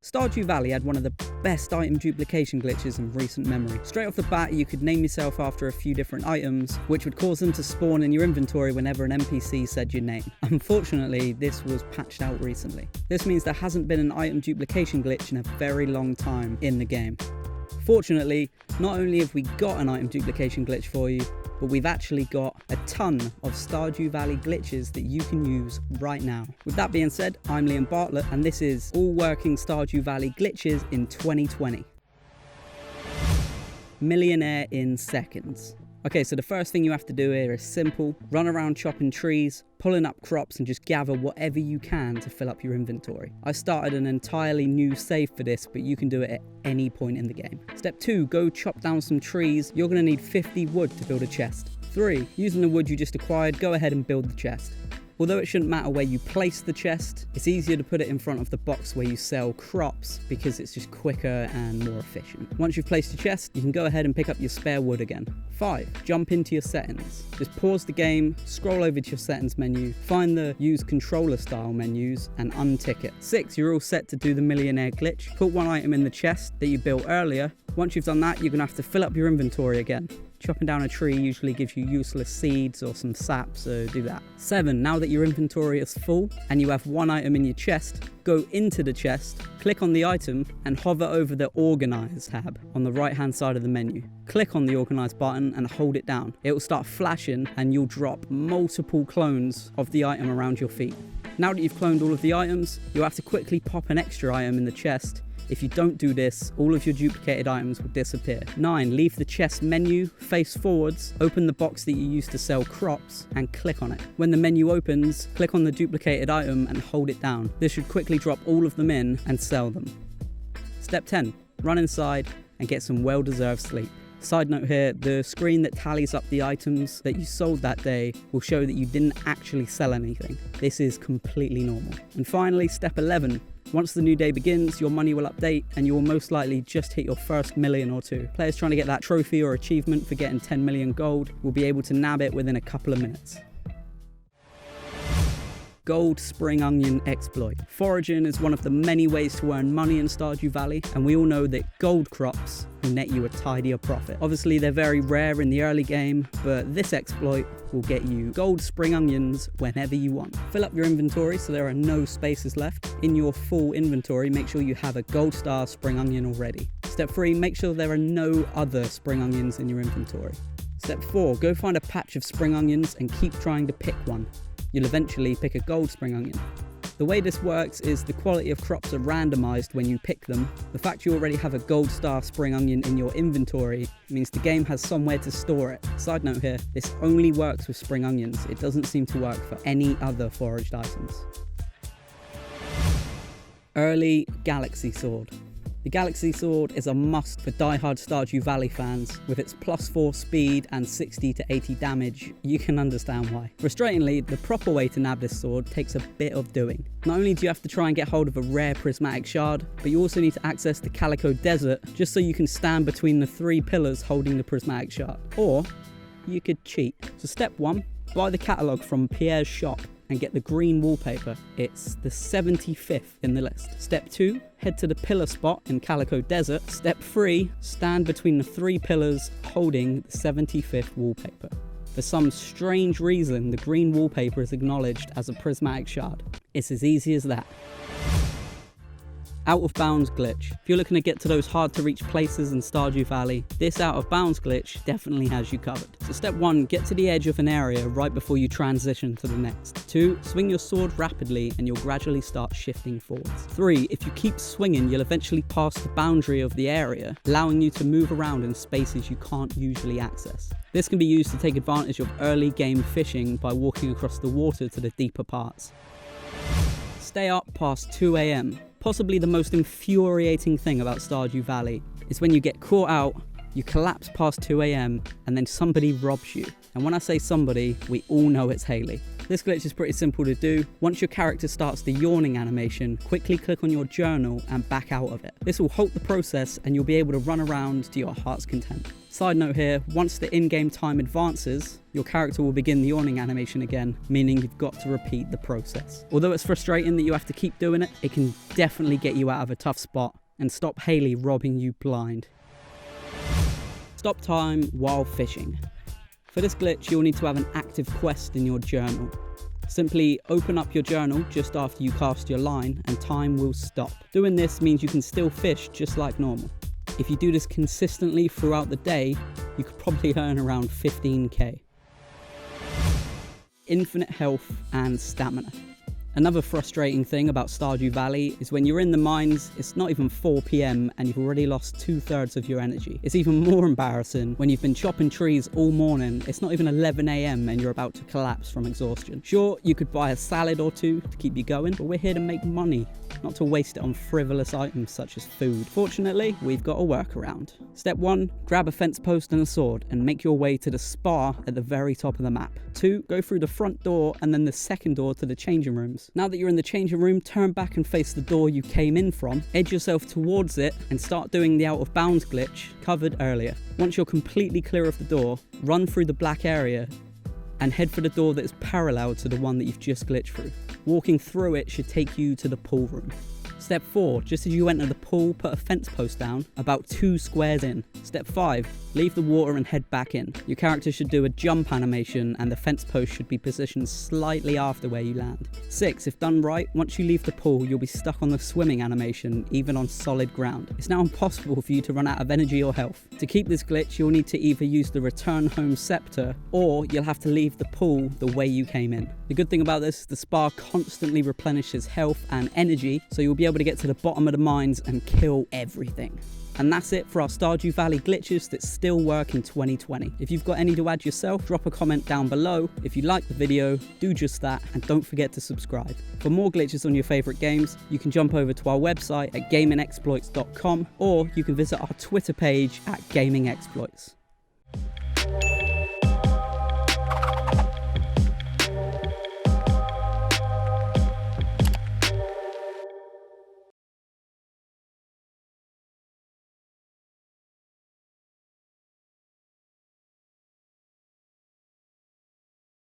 Stardew Valley had one of the best item duplication glitches in recent memory. Straight off the bat, you could name yourself after a few different items, which would cause them to spawn in your inventory whenever an NPC said your name. Unfortunately, this was patched out recently. This means there hasn't been an item duplication glitch in a very long time in the game. Fortunately, not only have we got an item duplication glitch for you, but we've actually got a ton of Stardew Valley glitches that you can use right now. With that being said, I'm Liam Bartlett, and this is all working Stardew Valley glitches in 2020. Millionaire in seconds. Okay, so the first thing you have to do here is simple. Run around chopping trees, pulling up crops, and just gather whatever you can to fill up your inventory. I started an entirely new save for this, but you can do it at any point in the game. Step 2, go chop down some trees. You're going to need 50 wood to build a chest. 3, using the wood you just acquired, go ahead and build the chest. Although it shouldn't matter where you place the chest, it's easier to put it in front of the box where you sell crops because it's just quicker and more efficient. Once you've placed your chest, you can go ahead and pick up your spare wood again. 5, jump into your settings. Just pause the game, scroll over to your settings menu, find the use controller style menus and untick it. 6, you're all set to do the Millionaire Glitch. Put one item in the chest that you built earlier. Once you've done that, you're going to have to fill up your inventory again. Chopping down a tree usually gives you useless seeds or some sap, so do that. 7, now that your inventory is full and you have one item in your chest, go into the chest, click on the item and hover over the Organize tab on the right hand side of the menu. Click on the Organize button and hold it down. It will start flashing and you'll drop multiple clones of the item around your feet. Now that you've cloned all of the items, you'll have to quickly pop an extra item in the chest. If you don't do this, all of your duplicated items will disappear. 9, leave the chest menu, face forwards, open the box that you used to sell crops, and click on it. When the menu opens, click on the duplicated item and hold it down. This should quickly drop all of them in and sell them. Step 10, run inside and get some well-deserved sleep. Side note here, the screen that tallies up the items that you sold that day will show that you didn't actually sell anything. This is completely normal. And finally, step 11. Once the new day begins, your money will update and you will most likely just hit your first million or two. Players trying to get that trophy or achievement for getting 10 million gold will be able to nab it within a couple of minutes. Gold spring onion exploit. Foraging is one of the many ways to earn money in Stardew Valley, and we all know that gold crops will net you a tidier profit. Obviously they're very rare in the early game, but this exploit will get you gold spring onions whenever you want. Fill up your inventory so there are no spaces left. In your full inventory, make sure you have a gold star spring onion already. Step 3, make sure there are no other spring onions in your inventory. Step 4, go find a patch of spring onions and keep trying to pick one. You'll eventually pick a gold spring onion. The way this works is the quality of crops are randomized when you pick them. The fact you already have a gold star spring onion in your inventory means the game has somewhere to store it. Side note here, this only works with spring onions. It doesn't seem to work for any other foraged items. Early Galaxy Sword. The Galaxy Sword is a must for die-hard Stardew Valley fans. With its +4 speed and 60 to 80 damage, you can understand why. Frustratingly, the proper way to nab this sword takes a bit of doing. Not only do you have to try and get hold of a rare prismatic shard, but you also need to access the Calico Desert just so you can stand between the 3 pillars holding the prismatic shard. Or you could cheat. So step 1, buy the catalogue from Pierre's shop and get the green wallpaper. It's the 75th in the list. Step 2, head to the pillar spot in Calico Desert. Step 3, stand between the 3 pillars holding the 75th wallpaper. For some strange reason, the green wallpaper is acknowledged as a prismatic shard. It's as easy as that. Out of bounds glitch. If you're looking to get to those hard to reach places in Stardew Valley, this out of bounds glitch definitely has you covered. So step 1, get to the edge of an area right before you transition to the next. 2, swing your sword rapidly and you'll gradually start shifting forwards. 3, if you keep swinging, you'll eventually pass the boundary of the area, allowing you to move around in spaces you can't usually access. This can be used to take advantage of early game fishing by walking across the water to the deeper parts. Stay up past 2 AM. Possibly the most infuriating thing about Stardew Valley is when you get caught out you collapse past 2 AM, and then somebody robs you. And when I say somebody, we all know it's Haley. This glitch is pretty simple to do. Once your character starts the yawning animation, quickly click on your journal and back out of it. This will halt the process and you'll be able to run around to your heart's content. Side note here, once the in-game time advances, your character will begin the yawning animation again, meaning you've got to repeat the process. Although it's frustrating that you have to keep doing it, it can definitely get you out of a tough spot and stop Haley robbing you blind. Stop time while fishing. For this glitch, you'll need to have an active quest in your journal. Simply open up your journal just after you cast your line and time will stop. Doing this means you can still fish just like normal. If you do this consistently throughout the day, you could probably earn around 15k. Infinite health and stamina. Another frustrating thing about Stardew Valley is when you're in the mines, it's not even 4 PM and you've already lost 2/3 of your energy. It's even more embarrassing when you've been chopping trees all morning, it's not even 11 AM and you're about to collapse from exhaustion. Sure, you could buy a salad or two to keep you going, but we're here to make money, not to waste it on frivolous items such as food. Fortunately, we've got a workaround. Step 1, grab a fence post and a sword and make your way to the spa at the very top of the map. 2, go through the front door and then the second door to the changing rooms. Now that you're in the changing room, turn back and face the door you came in from, edge yourself towards it and start doing the out of bounds glitch covered earlier. Once you're completely clear of the door, run through the black area and head for the door that is parallel to the one that you've just glitched through. Walking through it should take you to the pool room. Step 4, just as you enter the pool, put a fence post down, about 2 squares in. Step 5, leave the water and head back in. Your character should do a jump animation and the fence post should be positioned slightly after where you land. 6, if done right, once you leave the pool, you'll be stuck on the swimming animation, even on solid ground. It's now impossible for you to run out of energy or health. To keep this glitch, you'll need to either use the return home scepter, or you'll have to leave the pool the way you came in. The good thing about this, the spa constantly replenishes health and energy, so you'll be able to get to the bottom of the mines and kill everything. And that's it for our Stardew Valley glitches that still work in 2020. If you've got any to add yourself, drop a comment down below. If you like the video, do just that, and don't forget to subscribe. For more glitches on your favourite games, you can jump over to our website at gamingexploits.com, or you can visit our Twitter page at gamingexploits.